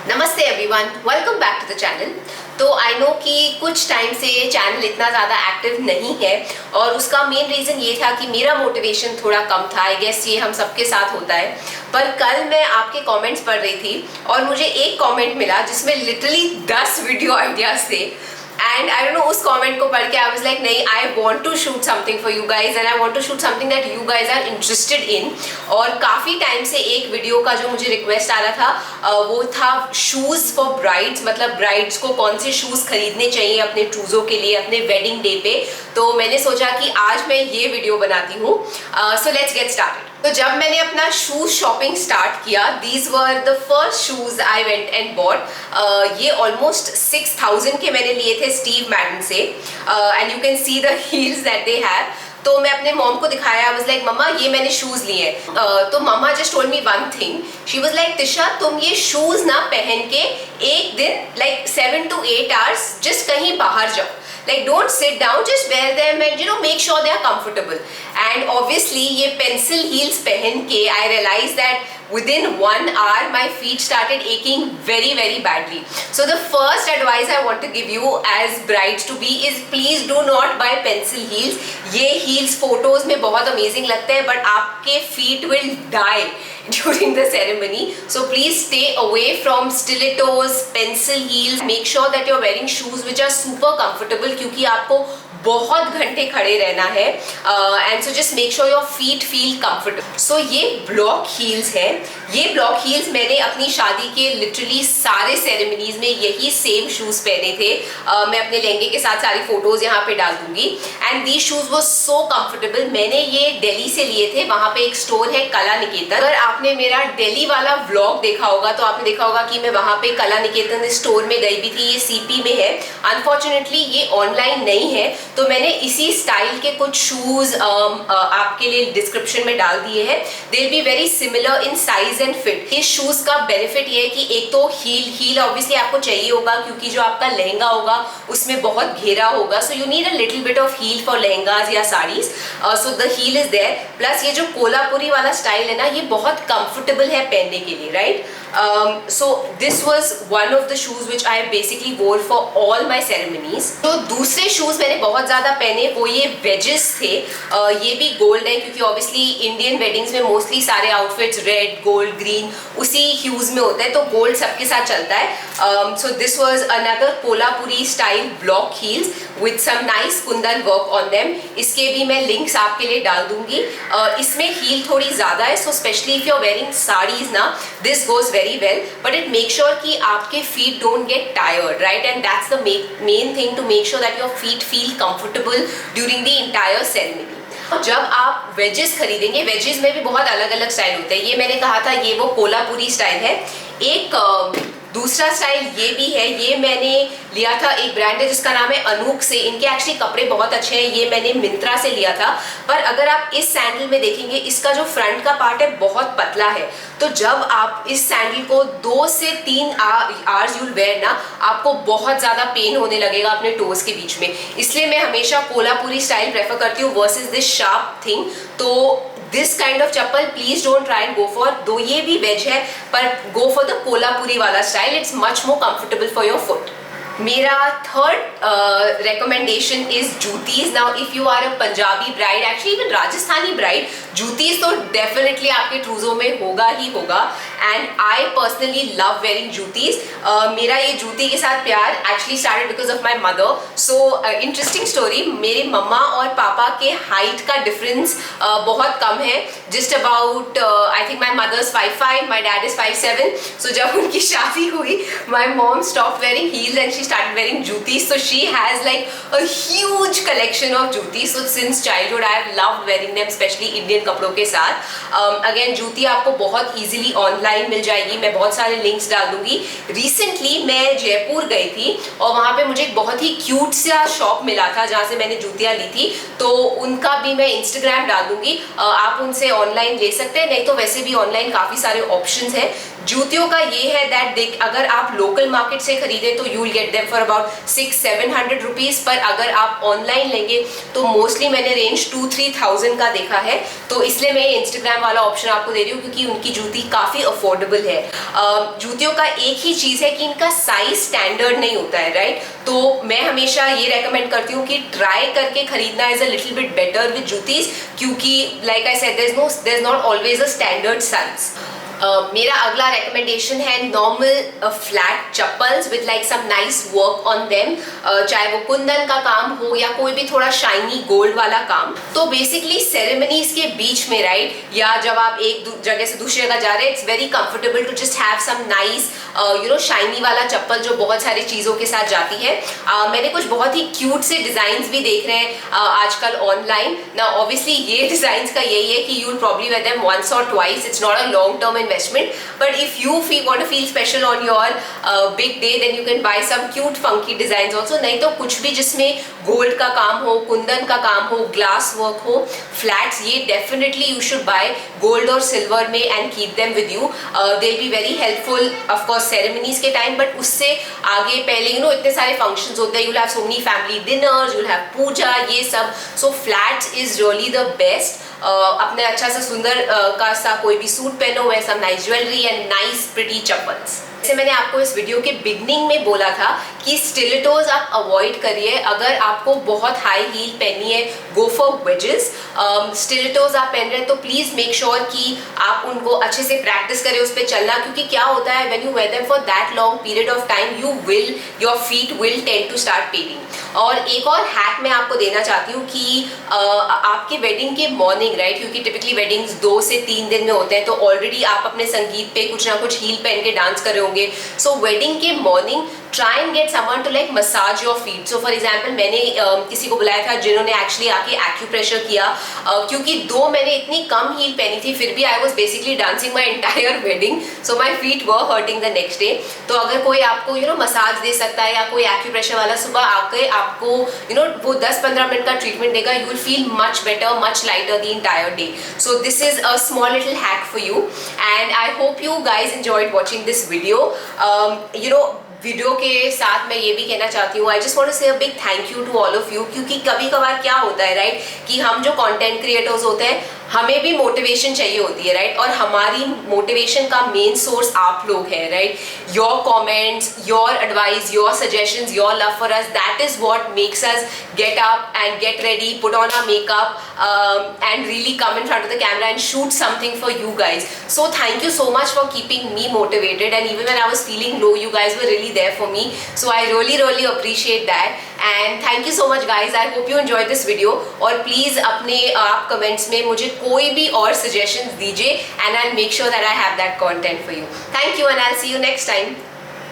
नमस्ते everyone, welcome back to the channel. तो I no कि कुछ टाइम से चैनल इतना ज़्यादा एक्टिव नहीं है और उसका मेन रीज़न ये था कि मेरा मोटिवेशन थोड़ा कम था। आई गेस ये हम सबके साथ होता है। पर कल मैं आपके कमेंट्स पढ़ रही थी और मुझे एक कमेंट मिला जिसमें लिटरली 10 वीडियो आइडियाज़ थे। एंड आई डोंट नो, उस कमेंट को पढ़ के आई वाज लाइक नहीं, I want to shoot something for you guys and I want to shoot something that you guys are interested in. और काफ़ी time से एक वीडियो का जो मुझे रिक्वेस्ट आ रहा था वो था शूज़ फॉर ब्राइड्स, मतलब ब्राइड्स को कौन से शूज़ खरीदने चाहिए अपने ट्रूजो के लिए अपने वेडिंग डे पे। तो मैंने सोचा कि आज मैं ये वीडियो बनाती हूँ। So let's get started. तो जब मैंने अपना शूज शॉपिंग स्टार्ट किया, these were the first shoes I went and bought. ये ऑलमोस्ट 6000 के मैंने लिए थे स्टीव मैडन से। And you can see the heels that they have. तो मैं अपने मॉम को दिखाया, आई वाज लाइक मम्मा ये मैंने शूज लिए हैं। तो mama just told me one thing, she was like Tisha तुम ये शूज ना पहन के एक दिन लाइक 7 to 8 hours जस्ट कहीं बाहर जाओ, like don't sit down, just wear them and make sure they are comfortable. And obviously ये pencil heels पहन के I realized that within 1 hour my feet started aching very badly. So the first advice I want to give you as brides to be is please do not buy pencil heels. ये heels photos में बहुत amazing लगते हैं but आपके feet will die during the ceremony. So please stay away from stilettos, pencil heels. Make sure that you're wearing shoes which are super comfortable क्योंकि आपको बहुत घंटे खड़े रहना है। And so just make sure your feet feel comfortable. So ये block heels हैं। ये ब्लॉक हील्स मैंने अपनी शादी के लिटरली सारे सेरेमनीज में यही सेम शूज पहने थे। मैं अपने लहंगे के साथ सारी फोटोज यहाँ पे डाल दूंगी। एंड दीज शूज वो सो कंफर्टेबल। मैंने ये दिल्ली से लिए थे, वहाँ पे एक स्टोर है कला निकेतन। अगर आपने मेरा दिल्ली वाला व्लॉग देखा होगा तो आपने देखा होगा कि मैं वहाँ पे कला निकेतन स्टोर में गई भी थी। ये सीपी में है। अनफॉर्चुनेटली ये ऑनलाइन नहीं है, तो मैंने इसी स्टाइल के कुछ शूज आपके लिए डिस्क्रिप्शन में डाल दिए हैं। दे will be very similar in size and fit. इस शूज का बेनिफिट ये है कि एक तो हील ऑब्वियसली आपको चाहिए होगा क्योंकि जो आपका लहंगा होगा उसमें बहुत घेरा होगा। So you need a little bit of heel for lehengas या saris. So the heel is there. Plus ये जो कोल्हापुरी वाला स्टाइल है ना, ये बहुत कंफर्टेबल है पहनने के लिए, right. So this was one of the shoes which I basically wore for all my ceremonies. तो दूसरे shoes मैंने बहुत ज़्यादा पहने, वो ये wedges थे। ये भी गोल्ड है क्योंकि obviously इंडियन वेडिंग्स में मोस्टली सारे आउटफिट्स रेड, गोल्ड, ग्रीन उसी ह्यूज में होते हैं, तो गोल्ड सबके साथ चलता है। So this was another Kolhapuri style block heels with some nice Kundan work on them. इसके भी मैं लिंक्स आपके लिए डाल दूंगी। इसमें हील थोड़ी ज़्यादा है, so especially if you're wearing saris ना, this goes very well, but it makes sure कि आपके feet don't get tired, right? And that's the main thing to make sure that your feet feel comfortable during the entire ceremony. जब आप wages खरीदेंगे, wages में भी बहुत अलग अलग स्टाइल होते हैं। ये मैंने कहा था ये वो कोल्हापुरी स्टाइल है। एक दूसरा स्टाइल ये भी है। ये मैंने लिया था, एक ब्रांड है जिसका नाम है अनूक से। इनके एक्चुअली कपड़े बहुत अच्छे हैं। ये मैंने मिंत्रा से लिया था। पर अगर आप इस सैंडल में देखेंगे, इसका जो फ्रंट का पार्ट है बहुत पतला है। तो जब आप इस सैंडल को 2 से 3 आवर्स यूल वेयर ना, आपको बहुत ज़्यादा पेन होने लगेगा अपने टोज के बीच में। इसलिए मैं हमेशा कोल्हापुरी स्टाइल प्रेफर करती हूँ वर्सेस दिस शार्प थिंग। तो this kind of chappal please don't try and go for, दो ये भी वेज है पर गो फॉर द कोल्हापुरी वाला style. It's much more comfortable for your foot. मेरा third recommendation is juttis. Now if you are a Punjabi bride, actually even Rajasthani bride, juttis तो definitely आपके trousseau में होगा ही होगा। And I personally love wearing juttis. मेरा ये जूती के साथ प्यार actually started because of my mother. So interesting story, मेरे मम्मा और पापा के हाइट का डिफरेंस बहुत कम है। Just about I think my mother is 5'5", my dad is 5'7". सो जब उनकी शादी हुई, my mom stop wearing heels and she started wearing jutis. So she has like a huge collection of jutis. So since childhood I have loved wearing them, especially Indian कपड़ों के साथ। Again जूती आपको बहुत easily online मिल जाएगी। मैं बहुत सारे links डाल दूंगी। Recently मैं जयपुर गई थी और वहाँ पे मुझे एक बहुत ही क्यूट सा शॉप मिला था जहाँ से मैंने जूतियाँ ली थी। तो उनका भी मैं Instagram डाल दूंगी। आप उनसे ऑनलाइन ले सकते हैं, नहीं तो वैसे भी ऑनलाइन काफ़ी सारे ऑप्शंस हैं। जूतियों का ये है दैट देख, अगर आप लोकल मार्केट से खरीदे तो you will get them for about 600-700 rupees, पर अगर आप ऑनलाइन लेंगे तो मोस्टली मैंने रेंज 2-3,000 का देखा है। तो इसलिए मैं इंस्टाग्राम वाला ऑप्शन आपको दे रही हूँ क्योंकि उनकी जूती काफी अफोर्डेबल है। जूतियों का एक ही चीज है कि इनका साइज स्टैंडर्ड नहीं होता है, राइट। तो मैं हमेशा ये रेकमेंड करती हूँ कि ट्राई करके खरीदना is a little bit better with juttis, क्योंकि like I said there is not always a standard size. मेरा अगला रिकमेंडेशन है normal flat chappals with like some nice work on them, चाहे वो कुंदन का काम हो या कोई भी थोड़ा शाइनी गोल्ड वाला काम। तो बेसिकली सेरेमनीज के बीच में, राइट, या जब आप एक जगह से दूसरी जगह जा रहे हैं, it's very comfortable to just have some nice shiny वाला चप्पल जो बहुत सारी चीजों के साथ जाती है। मैंने कुछ बहुत ही क्यूट से डिजाइन भी देख रहे हैं आजकल ऑनलाइन ना। ऑब्वियसली ये डिजाइन का यही है कि you will probably wear them once और twice, it's not a long term investment, but if you want to feel special on your big day, then you can buy some cute funky designs also। नहीं तो कुछ भी जिसमें gold का काम हो, कुंदन का काम हो, ग्लास वर्क हो, फ्लैट्स, ये definitely you should buy gold और सिल्वर में and keep them with you. They will be very helpful of course ceremonies के टाइम, बट उससे आगे पहले इतने सारे फंक्शंस होते हैं, you will have so many family dinners, you will have puja, ये सब। So flats is really the best. अपने अच्छा सा सुंदर का सा कोई भी सूट पहनो, वैसा nice jewellery and nice pretty chappals. जैसे मैंने आपको इस वीडियो के बिगनिंग में बोला था कि स्टिलेटोज आप अवॉइड करिए। अगर आपको बहुत हाई हील पहनी है, गो फॉर वेजेस। स्टिलेटोज आप पहन रहे हैं तो प्लीज मेक श्योर कि आप उनको अच्छे से प्रैक्टिस करें उस पर चलना, क्योंकि क्या होता है when you wear them for that long period of time, your feet will tend to start peeling. और एक और हैक मैं आपको देना चाहती हूँ कि आपके वेडिंग के मॉर्निंग, राइट, क्योंकि टिपिकली वेडिंग्स 2 से 3 दिन में होते हैं, तो ऑलरेडी आप अपने संगीत पे कुछ ना कुछ हील पहन के डांस कर रहे होंगे। सो वेडिंग के morning try and get someone to like massage your feet. So for example मैंने किसी को बुलाया था जिन्होंने actually आके acupressure किया, क्योंकि दो मैंने इतनी कम हील पहनी थी फिर भी I was basically dancing my entire wedding, so my feet were hurting the next day. तो अगर कोई आपको मसाज दे सकता है या कोई acupressure वाला सुबह आके आपको वो 10-15 मिनट का ट्रीटमेंट देगा, you will feel much better, much lighter the entire day. So this is a small little hack for you and I hope you guys enjoyed watching this video. Video के साथ मैं ये भी कहना चाहती हूँ, I just want to say a big thank you to all of you, क्योंकि कभी कभार क्या होता है, राइट, कि हम जो कंटेंट क्रिएटर्स होते हैं हमें भी मोटिवेशन चाहिए होती है, राइट, और हमारी मोटिवेशन का मेन सोर्स आप लोग हैं, right. Your comments, your advice, your suggestions, your love for us, that is what makes us get up and get ready, put on our makeup and really come in front of the camera and shoot something for you guys. So thank you so much for keeping me motivated, and even when I was feeling low, you guys were really there for me, so I really appreciate that. And thank you so much guys. I hope you enjoyed this video, और please अपने आप comments में मुझे कोई भी और suggestions दीजिए and I'll make sure that I have that content for you. Thank you and I'll see you next time.